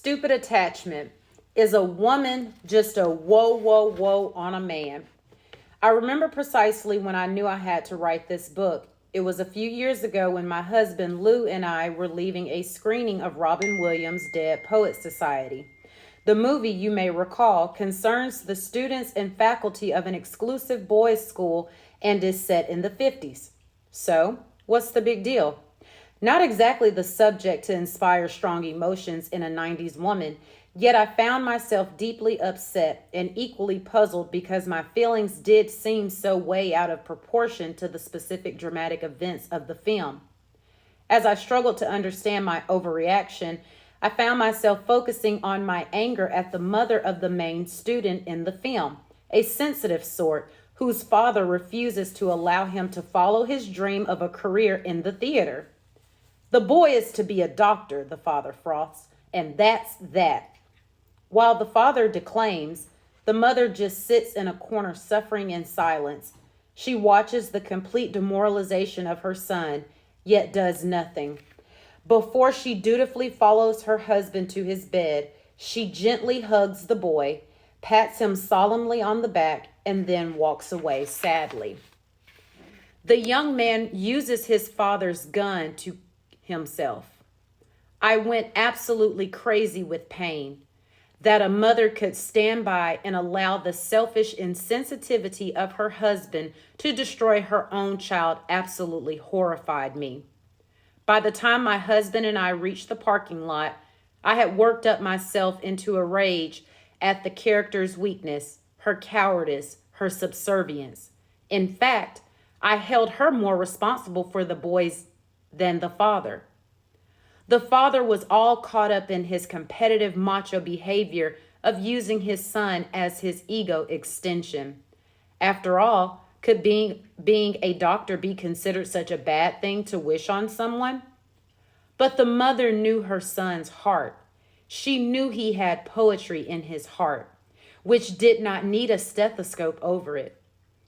Stupid attachment. Is a woman just a whoa, whoa, whoa on a man? I remember precisely when I knew I had to write this book. It was a few years ago when my husband Lou and I were leaving a screening of Robin Williams' Dead Poets Society. The movie, you may recall, concerns the students and faculty of an exclusive boys' school and is set in the 50s. So, what's the big deal? Not exactly the subject to inspire strong emotions in a 90s woman, yet I found myself deeply upset and equally puzzled because my feelings did seem so way out of proportion to the specific dramatic events of the film. As I struggled to understand my overreaction, I found myself focusing on my anger at the mother of the main student in the film, a sensitive sort whose father refuses to allow him to follow his dream of a career in the theater. The boy is to be a doctor, the father froths, and that's that. While the father declaims, the mother just sits in a corner suffering in silence. She watches the complete demoralization of her son, yet does nothing. Before she dutifully follows her husband to his bed, she gently hugs the boy, pats him solemnly on the back, and then walks away sadly. The young man uses his father's gun to himself. I went absolutely crazy with pain. That a mother could stand by and allow the selfish insensitivity of her husband to destroy her own child absolutely horrified me. By the time my husband and I reached the parking lot, I had worked up myself into a rage at the character's weakness, her cowardice, her subservience. In fact, I held her more responsible for the boys than the father. The father was all caught up in his competitive macho behavior of using his son as his ego extension. After all, could being a doctor be considered such a bad thing to wish on someone? But the mother knew her son's heart. She knew he had poetry in his heart, which did not need a stethoscope over it.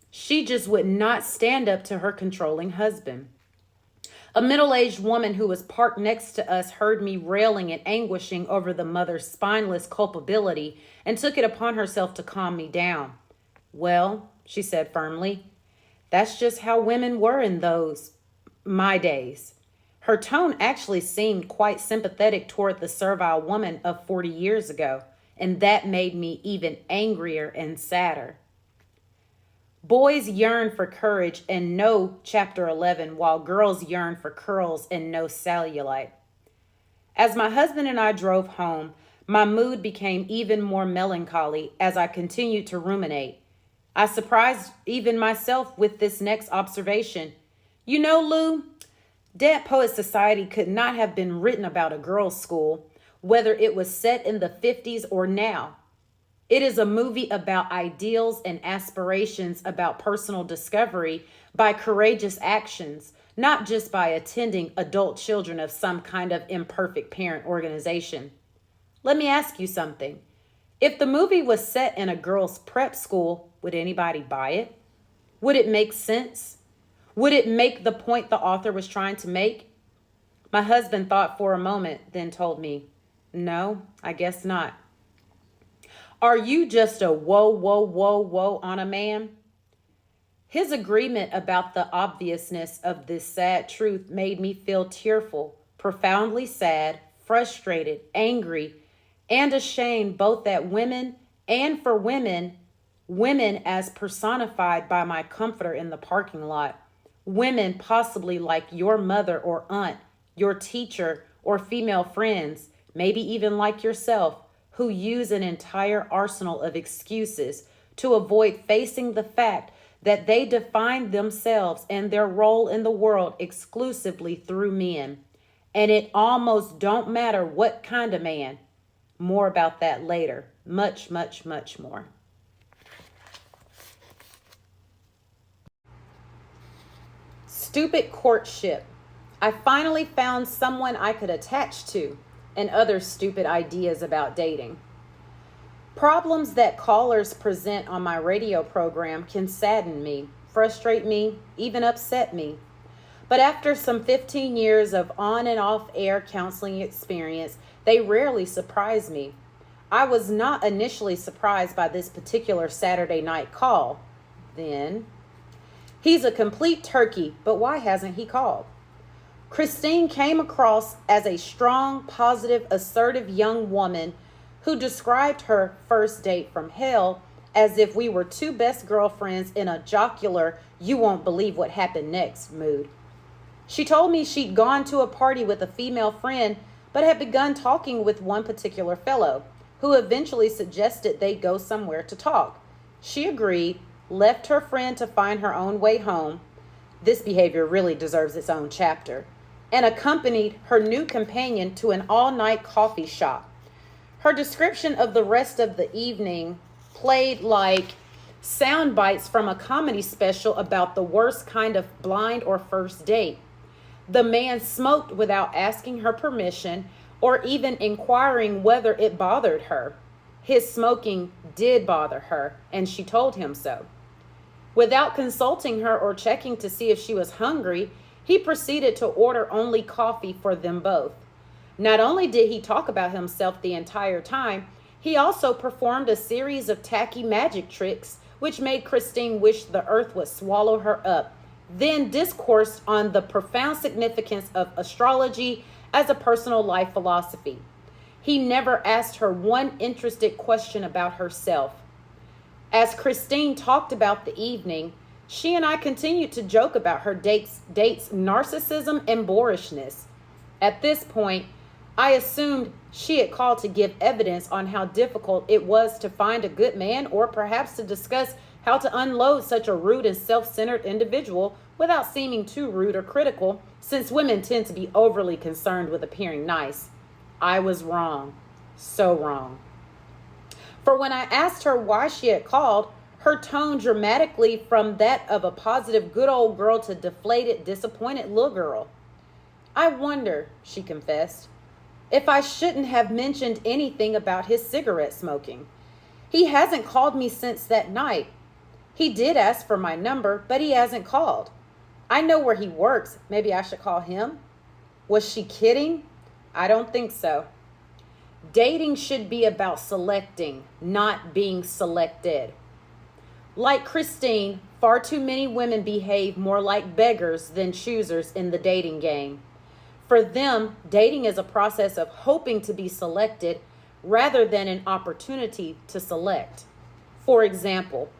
She just would not stand up to her controlling husband. A middle-aged woman who was parked next to us heard me railing and anguishing over the mother's spineless culpability and took it upon herself to calm me down. Well, she said firmly, that's just how women were in my days. Her tone actually seemed quite sympathetic toward the servile woman of 40 years ago, and that made me even angrier and sadder. Boys yearn for courage and no chapter 11, while girls yearn for curls and no cellulite. As my husband and I drove home, my mood became even more melancholy as I continued to ruminate. I surprised even myself with this next observation. You know, Lou, Dead Poets Society could not have been written about a girls' school, whether it was set in the 50s or now. It is a movie about ideals and aspirations, about personal discovery by courageous actions, not just by attending adult children of some kind of imperfect parent organization. Let me ask you something. If the movie was set in a girls' prep school, would anybody buy it? Would it make sense? Would it make the point the author was trying to make? My husband thought for a moment, then told me, no, I guess not. Are you just a whoa, whoa, whoa, whoa on a man? His agreement about the obviousness of this sad truth made me feel tearful, profoundly sad, frustrated, angry, and ashamed both at women and for women as personified by my comforter in the parking lot, women possibly like your mother or aunt, your teacher or female friends, maybe even like yourself, who use an entire arsenal of excuses to avoid facing the fact that they define themselves and their role in the world exclusively through men. And it almost don't matter what kind of man. More about that later. Much, much, much more. Stupid courtship. I finally found someone I could attach to, and other stupid ideas about dating. Problems that callers present on my radio program can sadden me, frustrate me, even upset me. But after some 15 years of on and off air counseling experience, they rarely surprise me. I was not initially surprised by this particular Saturday night call. Then, he's a complete turkey, but why hasn't he called? Christine came across as a strong, positive, assertive young woman who described her first date from hell as if we were two best girlfriends in a jocular, you won't believe what happened next mood. She told me she'd gone to a party with a female friend, but had begun talking with one particular fellow, who eventually suggested they go somewhere to talk. She agreed, left her friend to find her own way home. This behavior really deserves its own chapter, and accompanied her new companion to an all-night coffee shop. Her description of the rest of the evening played like sound bites from a comedy special about the worst kind of blind or first date. The man smoked without asking her permission or even inquiring whether it bothered her. His smoking did bother her, and she told him so. Without consulting her or checking to see if she was hungry, he proceeded to order only coffee for them both. Not only did he talk about himself the entire time, he also performed a series of tacky magic tricks, which made Christine wish the earth would swallow her up, then discoursed on the profound significance of astrology as a personal life philosophy. He never asked her one interested question about herself. As Christine talked about the evening, she and I continued to joke about her date's narcissism and boorishness. At this point, I assumed she had called to give evidence on how difficult it was to find a good man, or perhaps to discuss how to unload such a rude and self-centered individual without seeming too rude or critical, since women tend to be overly concerned with appearing nice. I was wrong. So wrong. For when I asked her why she had called, her tone dramatically from that of a positive good old girl to deflated, disappointed little girl. I wonder, she confessed, if I shouldn't have mentioned anything about his cigarette smoking. He hasn't called me since that night. He did ask for my number, but he hasn't called. I know where he works. Maybe I should call him. Was she kidding? I don't think so. Dating should be about selecting, not being selected. Like Christine, far too many women behave more like beggars than choosers in the dating game. For them, dating is a process of hoping to be selected rather than an opportunity to select. For example,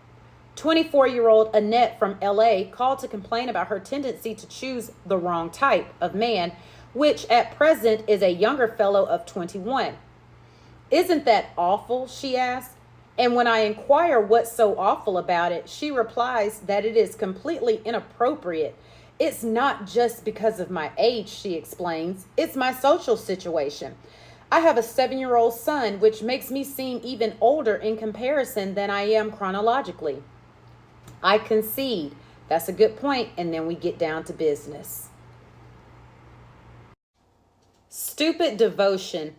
24-year-old Annette from LA called to complain about her tendency to choose the wrong type of man, which at present is a younger fellow of 21. Isn't that awful? She asked. And when I inquire what's so awful about it, she replies that it is completely inappropriate. It's not just because of my age, she explains. It's my social situation. I have a 7-year-old son, which makes me seem even older in comparison than I am chronologically. I concede. That's a good point, and then we get down to business. Stupid devotion.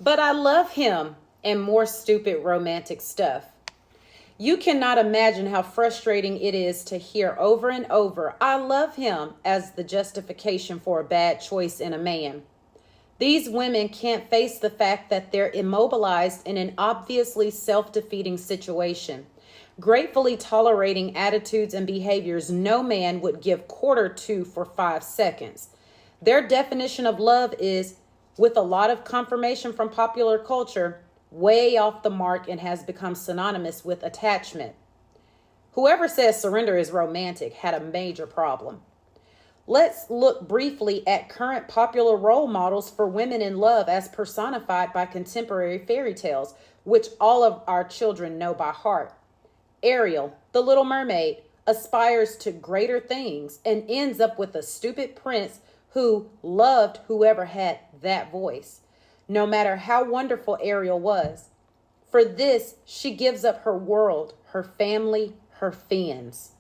But I love him, and more stupid romantic stuff. You cannot imagine how frustrating it is to hear over and over, I love him, as the justification for a bad choice in a man. These women can't face the fact that they're immobilized in an obviously self-defeating situation, gratefully tolerating attitudes and behaviors no man would give quarter to for 5 seconds. Their definition of love is, with a lot of confirmation from popular culture, way off the mark and has become synonymous with attachment. Whoever says surrender is romantic had a major problem. Let's look briefly at current popular role models for women in love as personified by contemporary fairy tales, which all of our children know by heart. Ariel, the Little Mermaid, aspires to greater things and ends up with a stupid prince who loved whoever had that voice, no matter how wonderful Ariel was. For this, she gives up her world, her family, her fins.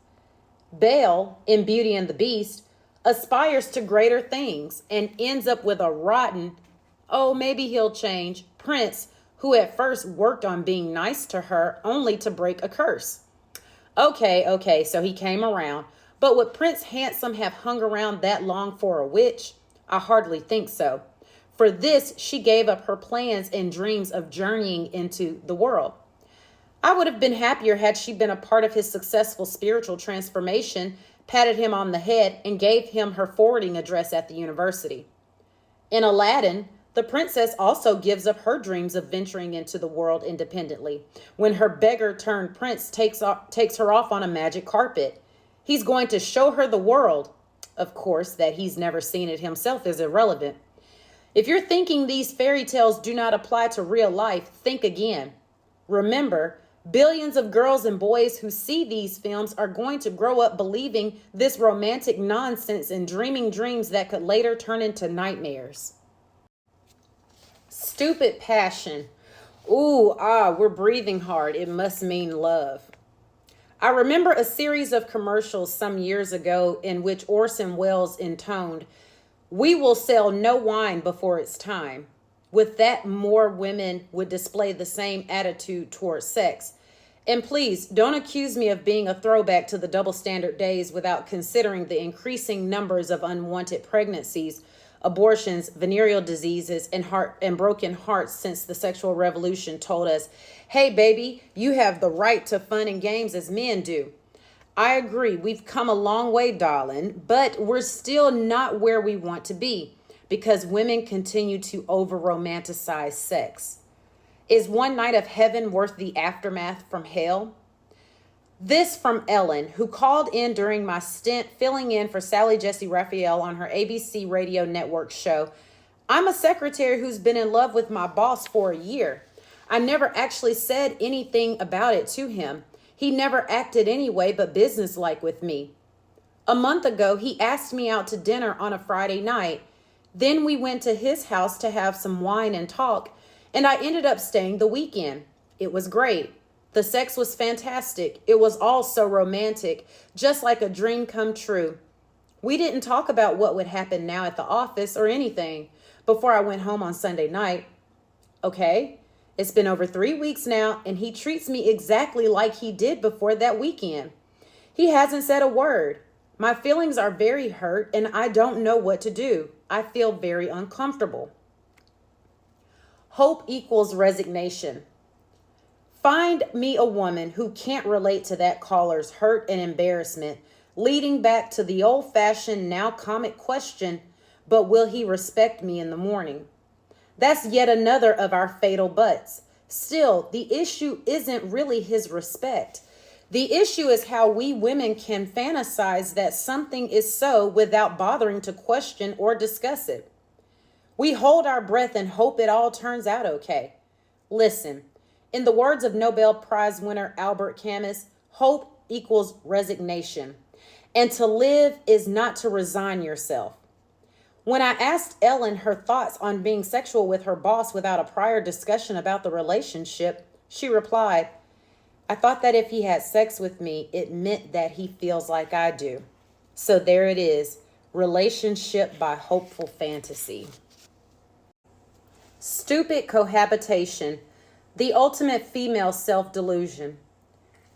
Belle, in Beauty and the Beast, aspires to greater things and ends up with a rotten, oh, maybe he'll change, prince who at first worked on being nice to her only to break a curse. Okay, so he came around. But would Prince Handsome have hung around that long for a witch? I hardly think so. For this, she gave up her plans and dreams of journeying into the world. I would have been happier had she been a part of his successful spiritual transformation, patted him on the head, and gave him her forwarding address at the university. In Aladdin, the princess also gives up her dreams of venturing into the world independently when her beggar turned prince takes her off on a magic carpet. He's going to show her the world. Of course, that he's never seen it himself is irrelevant. If you're thinking these fairy tales do not apply to real life, think again. Remember, billions of girls and boys who see these films are going to grow up believing this romantic nonsense and dreaming dreams that could later turn into nightmares. Stupid passion. We're breathing hard. It must mean love. I remember a series of commercials some years ago in which Orson Welles intoned, "We will sell no wine before it's time." With that, more women would display the same attitude towards sex. And please, don't accuse me of being a throwback to the double standard days without considering the increasing numbers of unwanted pregnancies, abortions, venereal diseases, and broken hearts since the sexual revolution told us, hey, baby, you have the right to fun and games as men do. I agree, we've come a long way, darling, but we're still not where we want to be because women continue to over-romanticize sex. Is one night of heaven worth the aftermath from hell? This from Ellen, who called in during my stint filling in for Sally Jesse Raphael on her ABC radio network show. I'm a secretary who's been in love with my boss for a year. I never actually said anything about it to him. He never acted any way but businesslike with me. A month ago, he asked me out to dinner on a Friday night. Then we went to his house to have some wine and talk, and I ended up staying the weekend. It was great. The sex was fantastic. It was all so romantic, just like a dream come true. We didn't talk about what would happen now at the office or anything before I went home on Sunday night. Okay, it's been over 3 weeks now, and he treats me exactly like he did before that weekend. He hasn't said a word. My feelings are very hurt, and I don't know what to do. I feel very uncomfortable. Hope equals resignation. Find me a woman who can't relate to that caller's hurt and embarrassment, leading back to the old-fashioned, now comic question, but will he respect me in the morning? That's yet another of our fatal buts. Still, the issue isn't really his respect. The issue is how we women can fantasize that something is so without bothering to question or discuss it. We hold our breath and hope it all turns out okay. Listen, in the words of Nobel Prize winner Albert Camus, hope equals resignation. And to live is not to resign yourself. When I asked Ellen her thoughts on being sexual with her boss without a prior discussion about the relationship, she replied, I thought that if he had sex with me, it meant that he feels like I do. So there it is, relationship by hopeful fantasy. Stupid cohabitation, the ultimate female self-delusion.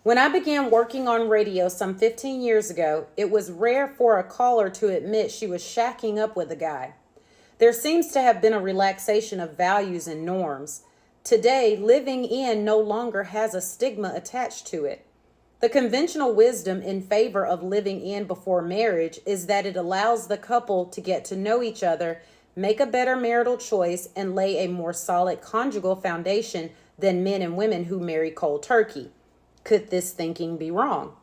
When I began working on radio some 15 years ago, it was rare for a caller to admit she was shacking up with a guy. There seems to have been a relaxation of values and norms. Today, living in no longer has a stigma attached to it. The conventional wisdom in favor of living in before marriage is that it allows the couple to get to know each other, make a better marital choice, and lay a more solid conjugal foundation than men and women who marry cold turkey. Could this thinking be wrong?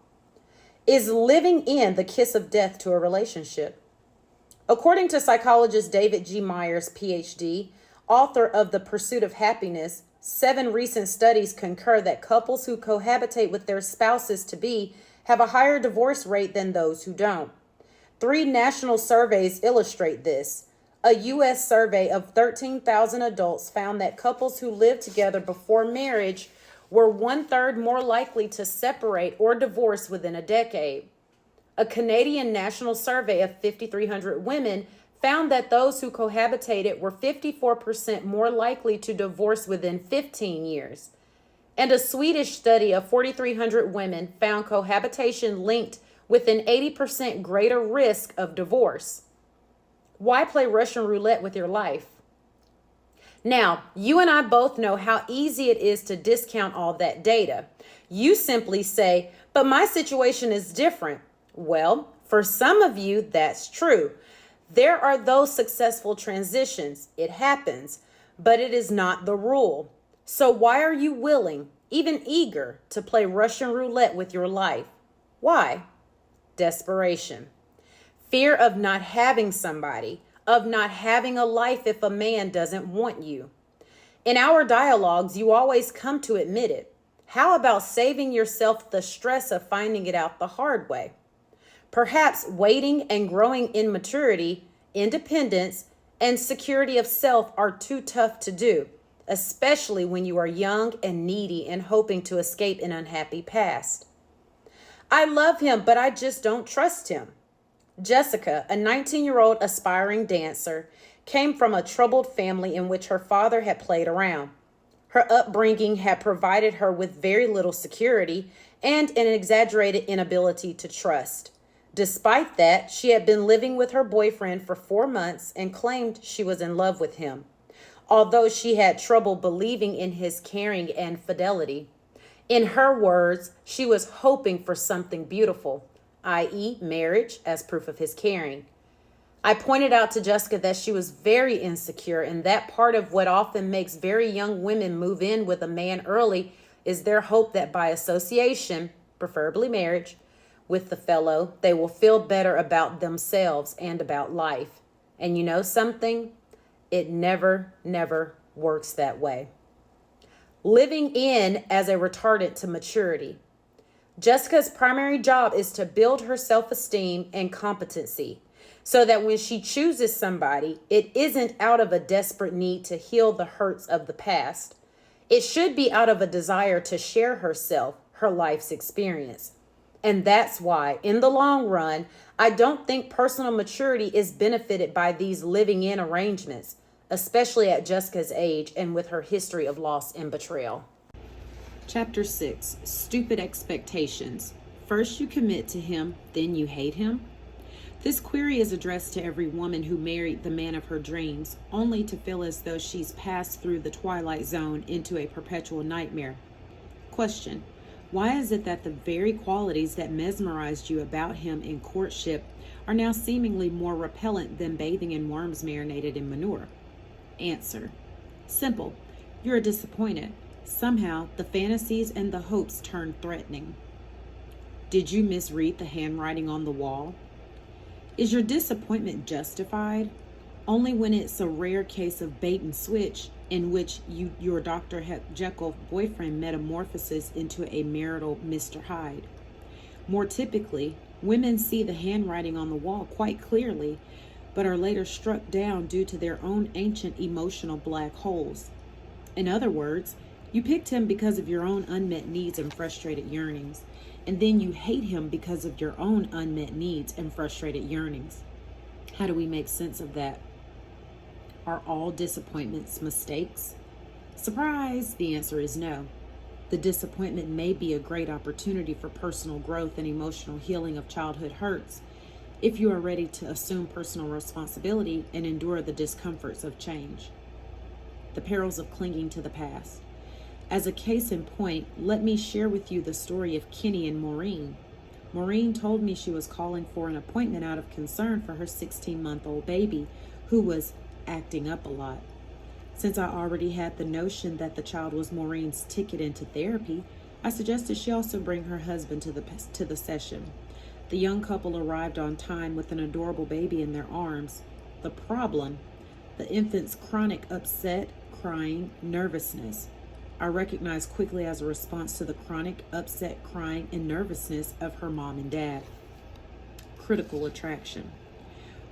Is living in the kiss of death to a relationship? According to psychologist David G. Myers, PhD, author of The Pursuit of Happiness, 7 recent studies concur that couples who cohabitate with their spouses-to-be have a higher divorce rate than those who don't. 3 national surveys illustrate this. A U.S. survey of 13,000 adults found that couples who lived together before marriage were 1/3 more likely to separate or divorce within a decade. A Canadian national survey of 5,300 women found that those who cohabitated were 54% more likely to divorce within 15 years. And a Swedish study of 4,300 women found cohabitation linked with an 80% greater risk of divorce. Why play Russian roulette with your life? Now, you and I both know how easy it is to discount all that data. You simply say, but my situation is different. Well, for some of you, that's true. There are those successful transitions. It happens, but it is not the rule. So why are you willing, even eager, to play Russian roulette with your life? Why? Desperation. Fear of not having somebody, of not having a life if a man doesn't want you. In our dialogues, you always come to admit it. How about saving yourself the stress of finding it out the hard way? Perhaps waiting and growing in maturity, independence, and security of self are too tough to do, especially when you are young and needy and hoping to escape an unhappy past. I love him, but I just don't trust him. Jessica, a 19-year-old aspiring dancer, came from a troubled family in which her father had played around. Her upbringing had provided her with very little security and an exaggerated inability to trust. Despite that, she had been living with her boyfriend for 4 months and claimed she was in love with him, although she had trouble believing in his caring and fidelity. In her words, she was hoping for something beautiful, i.e., marriage, as proof of his caring. I pointed out to Jessica that she was very insecure, and that part of what often makes very young women move in with a man early is their hope that by association, preferably marriage, with the fellow, they will feel better about themselves and about life. And you know something? It never works that way. Living in as a retardant to maturity. Jessica's primary job is to build her self-esteem and competency so that when she chooses somebody, it isn't out of a desperate need to heal the hurts of the past. It should be out of a desire to share herself, her life's experience. And that's why, in the long run, I don't think personal maturity is benefited by these living-in arrangements, especially at Jessica's age and with her history of loss and betrayal. Chapter 6, Stupid Expectations. First you commit to him, then you hate him. This query is addressed to every woman who married the man of her dreams, only to feel as though she's passed through the twilight zone into a perpetual nightmare. Question: why is it that the very qualities that mesmerized you about him in courtship are now seemingly more repellent than bathing in worms marinated in manure? Answer: simple. You're disappointed. Somehow, the fantasies and the hopes turn threatening. Did you misread the handwriting on the wall? Is your disappointment justified? Only when it's a rare case of bait and switch in which your Dr. Jekyll boyfriend metamorphoses into a marital Mr. Hyde. More typically, women see the handwriting on the wall quite clearly, but are later struck down due to their own ancient emotional black holes. In other words, you picked him because of your own unmet needs and frustrated yearnings, and then you hate him because of your own unmet needs and frustrated yearnings. How do we make sense of that? Are all disappointments mistakes? Surprise! The answer is no. The disappointment may be a great opportunity for personal growth and emotional healing of childhood hurts if you are ready to assume personal responsibility and endure the discomforts of change. The perils of clinging to the past. As a case in point, let me share with you the story of Kenny and Maureen. Maureen told me she was calling for an appointment out of concern for her 16-month-old baby, who was acting up a lot. Since I already had the notion that the child was Maureen's ticket into therapy, I suggested she also bring her husband to the session. The young couple arrived on time with an adorable baby in their arms. The problem: the infant's chronic upset, crying, nervousness. I recognized quickly as a response to the chronic upset, crying, and nervousness of her mom and dad. Critical attraction.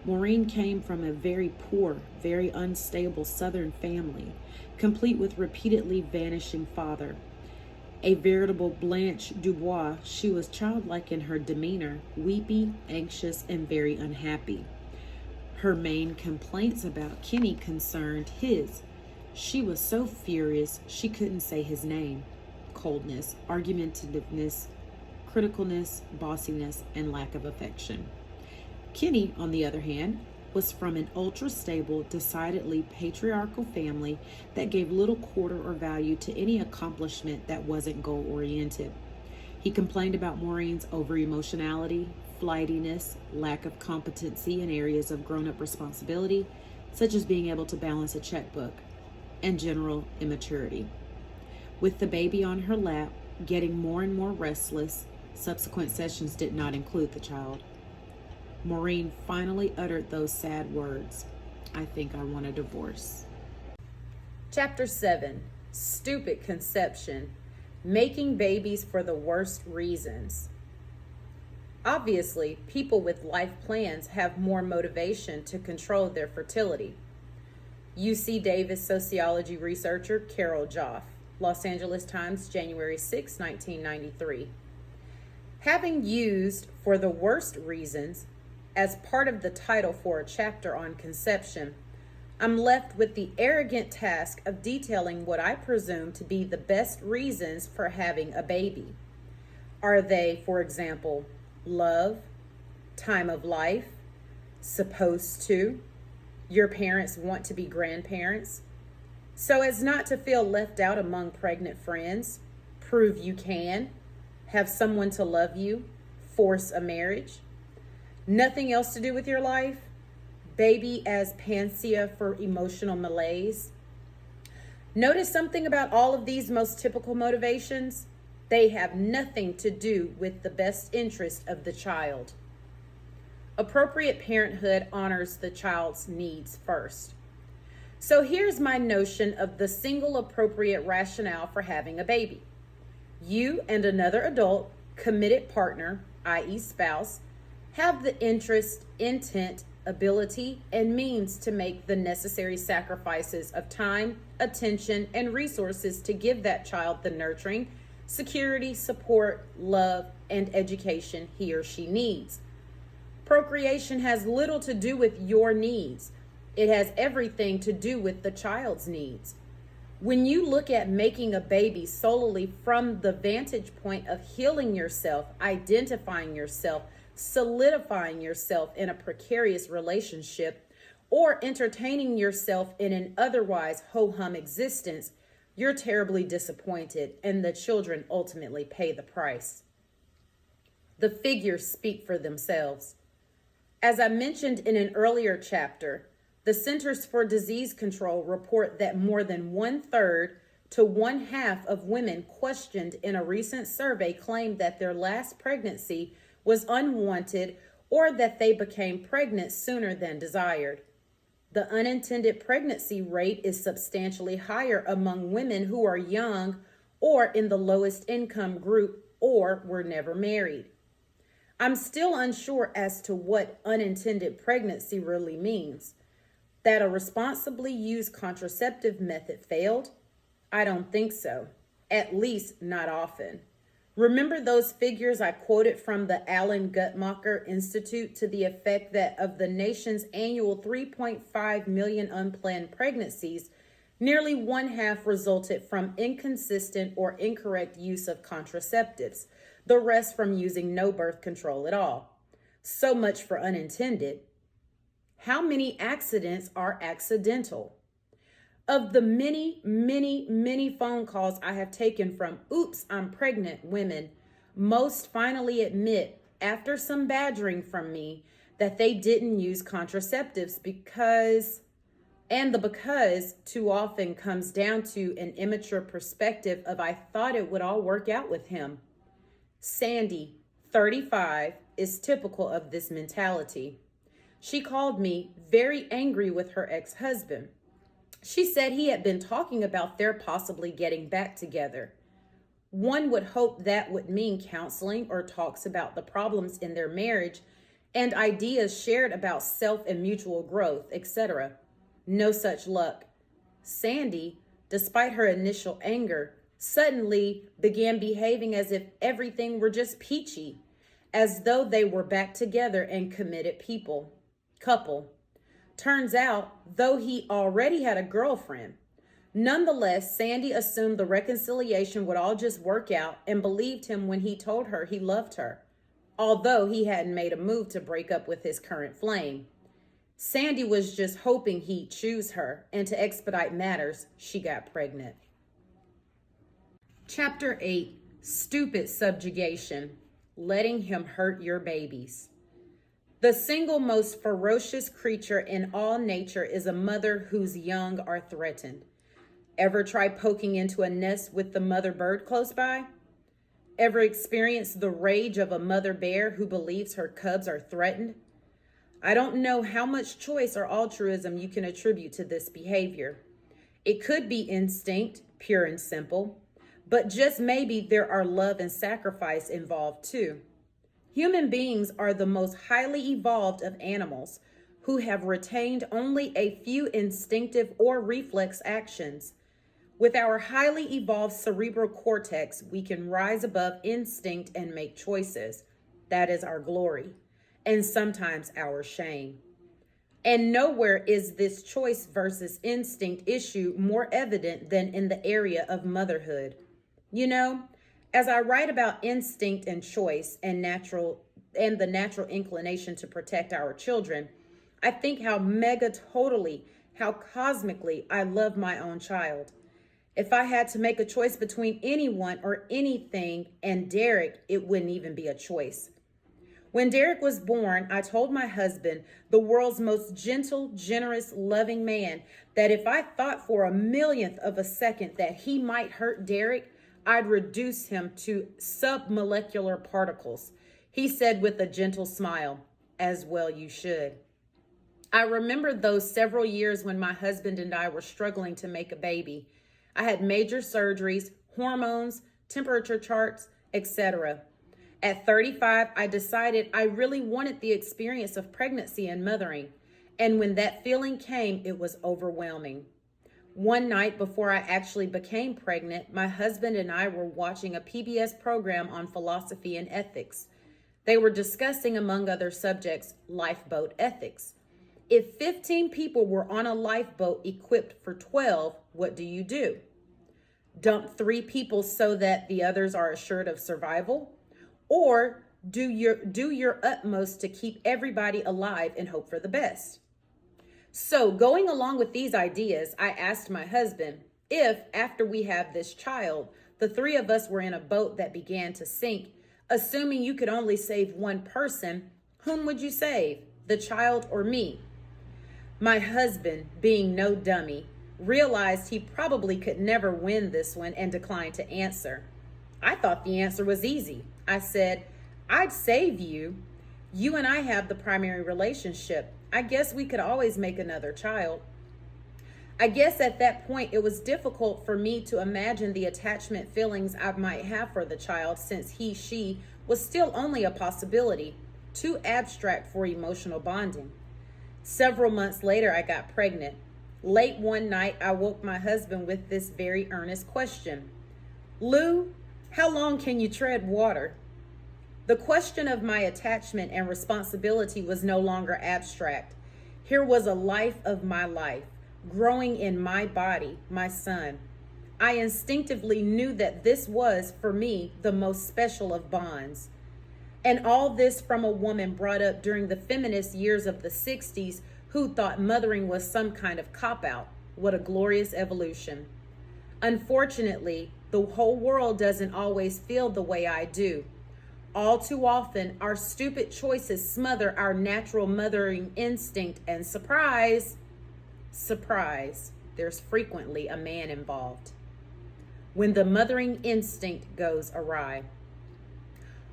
Maureen came from a very poor, very unstable Southern family, complete with repeatedly vanishing father. A veritable Blanche Dubois, she was childlike in her demeanor, weepy, anxious, and very unhappy. Her main complaints about Kenny concerned his. She was so furious she couldn't say his name. Coldness, argumentativeness, criticalness, bossiness, and lack of affection. Kenny, on the other hand, was from an ultra-stable, decidedly patriarchal family that gave little quarter or value to any accomplishment that wasn't goal-oriented. He complained about Maureen's over-emotionality, flightiness, lack of competency in areas of grown-up responsibility, such as being able to balance a checkbook, and general immaturity. With the baby on her lap, getting more and more restless, subsequent sessions did not include the child. Maureen finally uttered those sad words, "I think I want a divorce." Chapter 7, Stupid Conception, Making Babies for the Worst Reasons. Obviously, people with life plans have more motivation to control their fertility. UC Davis sociology researcher Carol Joffe, Los Angeles Times, January 6, 1993. Having used "for the worst reasons" as part of the title for a chapter on conception, I'm left with the arrogant task of detailing what I presume to be the best reasons for having a baby. Are they, for example, love, time of life, supposed to, your parents want to be grandparents, so as not to feel left out among pregnant friends, prove you can, have someone to love you, force a marriage? Nothing else to do with your life? Baby as panacea for emotional malaise? Notice something about all of these most typical motivations? They have nothing to do with the best interest of the child. Appropriate parenthood honors the child's needs first. So here's my notion of the single appropriate rationale for having a baby. You and another adult, committed partner, i.e. spouse, have the interest, intent, ability, and means to make the necessary sacrifices of time, attention, and resources to give that child the nurturing, security, support, love, and education he or she needs. Procreation has little to do with your needs. It has everything to do with the child's needs. When you look at making a baby solely from the vantage point of healing yourself, identifying yourself, solidifying yourself in a precarious relationship, or entertaining yourself in an otherwise ho-hum existence, you're terribly disappointed, and the children ultimately pay the price. The figures speak for themselves. As I mentioned in an earlier chapter, the Centers for Disease Control report that more than 1/3 to 1/2 of women questioned in a recent survey claimed that their last pregnancy was unwanted or that they became pregnant sooner than desired. The unintended pregnancy rate is substantially higher among women who are young or in the lowest income group or were never married. I'm still unsure as to what unintended pregnancy really means. That a responsibly used contraceptive method failed? I don't think so, at least not often. Remember those figures I quoted from the Alan Guttmacher Institute to the effect that of the nation's annual 3.5 million unplanned pregnancies, nearly 1/2 resulted from inconsistent or incorrect use of contraceptives, the rest from using no birth control at all. So much for unintended. How many accidents are accidental? Of the many phone calls I have taken from "oops, I'm pregnant" women, most finally admit, after some badgering from me, that they didn't use contraceptives because too often comes down to an immature perspective of "I thought it would all work out with him." Sandy, 35, is typical of this mentality. She called me very angry with her ex-husband. She said he had been talking about their possibly getting back together. One would hope that would mean counseling or talks about the problems in their marriage and ideas shared about self and mutual growth, etc. No such luck. Sandy, despite her initial anger, suddenly began behaving as if everything were just peachy, as though they were back together and committed couple. Turns out, though he already had a girlfriend, Nonetheless, Sandy assumed the reconciliation would all just work out and believed him when he told her he loved her, although he hadn't made a move to break up with his current flame. Sandy was just hoping he'd choose her, and to expedite matters, she got pregnant. Chapter 8, Stupid Subjugation, Letting Him Hurt Your Babies. The single most ferocious creature in all nature is a mother whose young are threatened. Ever try poking into a nest with the mother bird close by? Ever experienced the rage of a mother bear who believes her cubs are threatened? I don't know how much choice or altruism you can attribute to this behavior. It could be instinct, pure and simple, but just maybe there are love and sacrifice involved too. Human beings are the most highly evolved of animals who have retained only a few instinctive or reflex actions. With our highly evolved cerebral cortex, we can rise above instinct and make choices. That is our glory, and sometimes our shame. And nowhere is this choice versus instinct issue more evident than in the area of motherhood. You know, as I write about instinct and choice and the natural inclination to protect our children, I think how how cosmically I love my own child. If I had to make a choice between anyone or anything and Derek, it wouldn't even be a choice. When Derek was born, I told my husband, the world's most gentle, generous, loving man, that if I thought for a millionth of a second that he might hurt Derek, I'd reduce him to submolecular particles. He said with a gentle smile, "As well you should." I remember those several years when my husband and I were struggling to make a baby. I had major surgeries, hormones, temperature charts, etc. At 35, I decided I really wanted the experience of pregnancy and mothering. And when that feeling came, it was overwhelming. One night before I actually became pregnant, my husband and I were watching a PBS program on philosophy and ethics. They were discussing, among other subjects, lifeboat ethics. If 15 people were on a lifeboat equipped for 12, what do? Dump 3 people so that the others are assured of survival? Or do your utmost to keep everybody alive and hope for the best? So going along with these ideas, I asked my husband if, after we have this child, the 3 of us were in a boat that began to sink, assuming you could only save one person, whom would you save, the child or me? My husband, being no dummy, realized he probably could never win this one and declined to answer. I thought the answer was easy. I said, "I'd save you. You and I have the primary relationship. I guess we could always make another child." I guess at that point it was difficult for me to imagine the attachment feelings I might have for the child, since she was still only a possibility, too abstract for emotional bonding. Several months later, I got pregnant. Late one night, I woke my husband with this very earnest question. "Lou, how long can you tread water?" The question of my attachment and responsibility was no longer abstract. Here was a life of my life, growing in my body, my son. I instinctively knew that this was, for me, the most special of bonds. And all this from a woman brought up during the feminist years of the 60s who thought mothering was some kind of cop-out. What a glorious evolution. Unfortunately, the whole world doesn't always feel the way I do. All too often, our stupid choices smother our natural mothering instinct, and surprise, there's frequently a man involved. When the mothering instinct goes awry.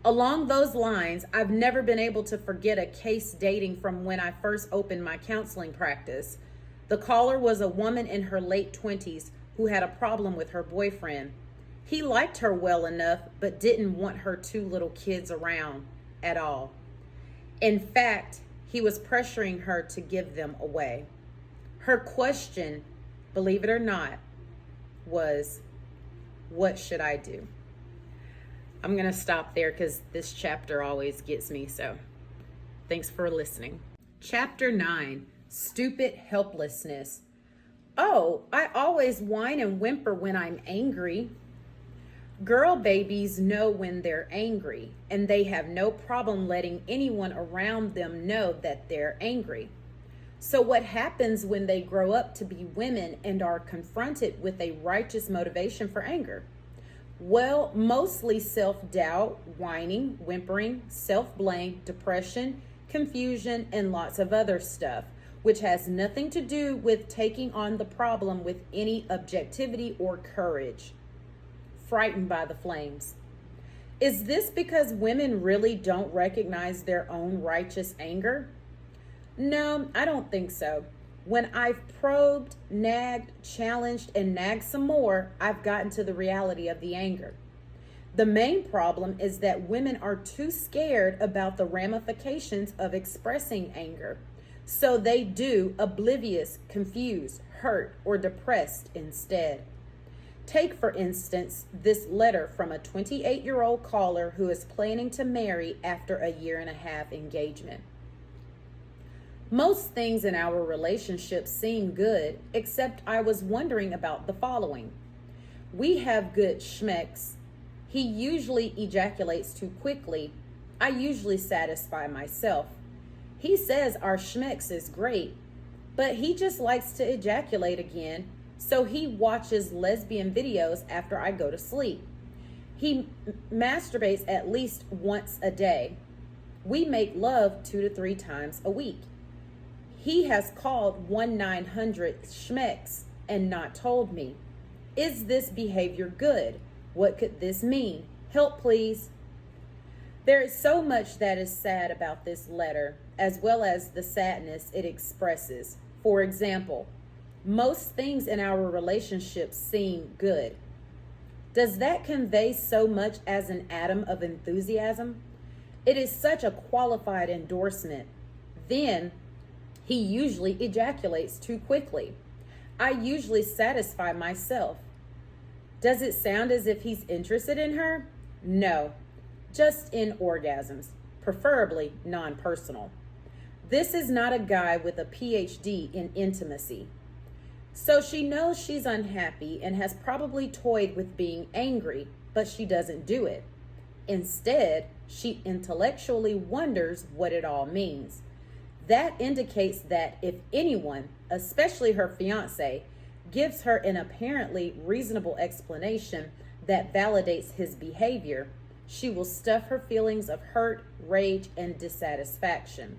Along those lines, I've never been able to forget a case dating from when I first opened my counseling practice. The caller was a woman in her late 20s who had a problem with her boyfriend. He liked her well enough, but didn't want her 2 little kids around at all. In fact, he was pressuring her to give them away. Her question, believe it or not, was, "What should I do?" I'm going to stop there because this chapter always gets me, so thanks for listening. Chapter 9, Stupid Helplessness. Oh, I always whine and whimper when I'm angry. Girl babies know when they're angry, and they have no problem letting anyone around them know that they're angry. So, what happens when they grow up to be women and are confronted with a righteous motivation for anger? Well, mostly self doubt, whining, whimpering, self blame, depression, confusion, and lots of other stuff, which has nothing to do with taking on the problem with any objectivity or courage. Frightened by the flames. Is this because women really don't recognize their own righteous anger? No, I don't think so. When I've probed, nagged, challenged, and nagged some more, I've gotten to the reality of the anger. The main problem is that women are too scared about the ramifications of expressing anger. So they do oblivious, confused, hurt, or depressed instead. Take, for instance, this letter from a 28-year-old caller who is planning to marry after a 1.5 year engagement. Most things in our relationship seem good, except I was wondering about the following. We have good schmecks. He usually ejaculates too quickly. I usually satisfy myself. He says our schmecks is great, but he just likes to ejaculate again, so he watches lesbian videos after I go to sleep. He masturbates at least once a day. We make love 2 to 3 times a week. He has called 1-900 schmecks and not told me. Is this behavior good? What could this mean? Help, please. There is so much that is sad about this letter, as well as the sadness it expresses. For example, most things in our relationship seem good. Does that convey so much as an atom of enthusiasm? It is such a qualified endorsement. Then, he usually ejaculates too quickly. I usually satisfy myself. Does it sound as if he's interested in her? No, just in orgasms, preferably non-personal. This is not a guy with a PhD in intimacy. So she knows she's unhappy and has probably toyed with being angry, but she doesn't do it. Instead, she intellectually wonders what it all means. That indicates that if anyone, especially her fiance, gives her an apparently reasonable explanation that validates his behavior, she will stuff her feelings of hurt, rage, and dissatisfaction.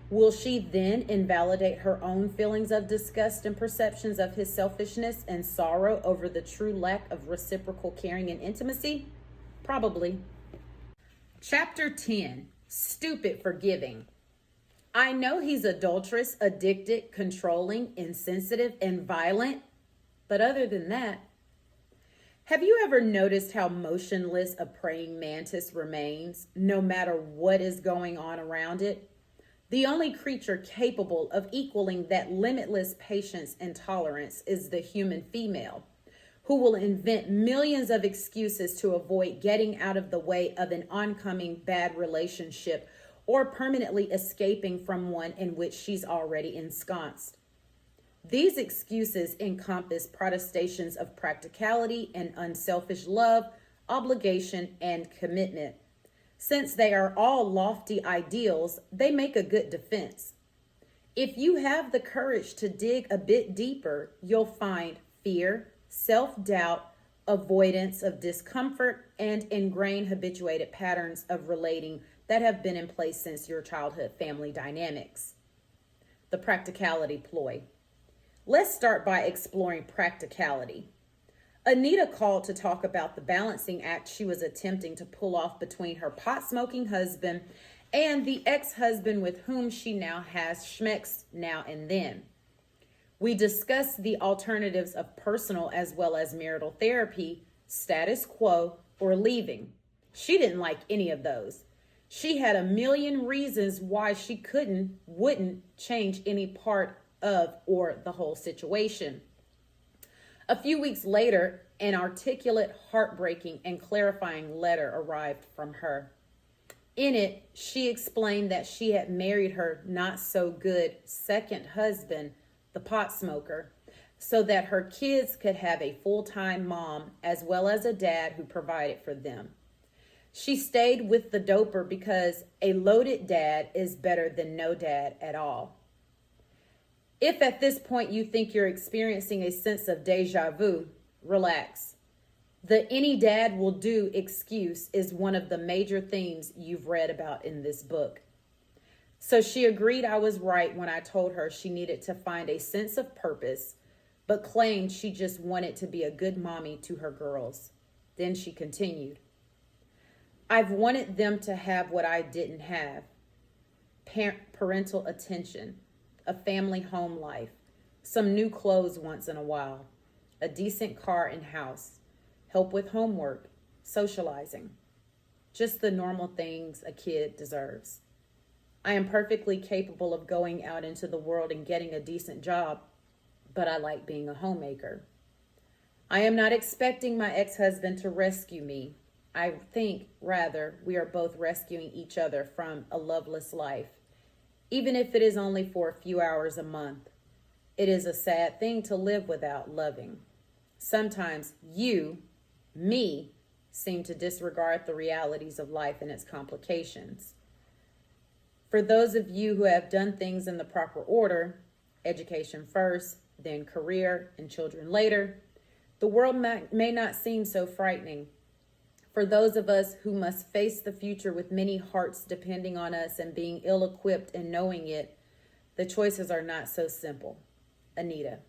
Will she then invalidate her own feelings of disgust and perceptions of his selfishness and sorrow over the true lack of reciprocal caring and intimacy? Probably. Chapter 10, Stupid Forgiving. I know he's adulterous, addicted, controlling, insensitive, and violent, but other than that, have you ever noticed how motionless a praying mantis remains, no matter what is going on around it? The only creature capable of equaling that limitless patience and tolerance is the human female, who will invent millions of excuses to avoid getting out of the way of an oncoming bad relationship or permanently escaping from one in which she's already ensconced. These excuses encompass protestations of practicality and unselfish love, obligation, and commitment. Since they are all lofty ideals, they make a good defense. If you have the courage to dig a bit deeper, you'll find fear, self-doubt, avoidance of discomfort, and ingrained habituated patterns of relating that have been in place since your childhood family dynamics. The practicality ploy. Let's start by exploring practicality. Anita called to talk about the balancing act she was attempting to pull off between her pot-smoking husband and the ex-husband with whom she now has schmecks now and then. We discussed the alternatives of personal as well as marital therapy, status quo, or leaving. She didn't like any of those. She had a million reasons why she wouldn't change any part of or the whole situation. A few weeks later, an articulate, heartbreaking, and clarifying letter arrived from her. In it, she explained that she had married her not so good second husband, the pot smoker, so that her kids could have a full-time mom as well as a dad who provided for them. She stayed with the doper because a loaded dad is better than no dad at all. If at this point you think you're experiencing a sense of deja vu, relax. The any dad will do excuse is one of the major themes you've read about in this book. So she agreed I was right when I told her she needed to find a sense of purpose, but claimed she just wanted to be a good mommy to her girls. Then she continued, I've wanted them to have what I didn't have. Parental attention, a family home life, some new clothes once in a while, a decent car and house, help with homework, socializing. Just the normal things a kid deserves. I am perfectly capable of going out into the world and getting a decent job, but I like being a homemaker. I am not expecting my ex-husband to rescue me. I think, rather, we are both rescuing each other from a loveless life, even if it is only for a few hours a month. It is a sad thing to live without loving. Sometimes you, me, seem to disregard the realities of life and its complications. For those of you who have done things in the proper order, education first, then career, and children later, the world may not seem so frightening. For those of us who must face the future with many hearts depending on us and being ill-equipped and knowing it, the choices are not so simple. Anita.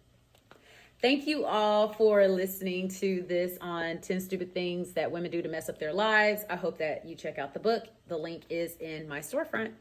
Thank you all for listening to this on 10 Stupid Things That Women Do to Mess Up Their Lives. I hope that you check out the book. The link is in my storefront.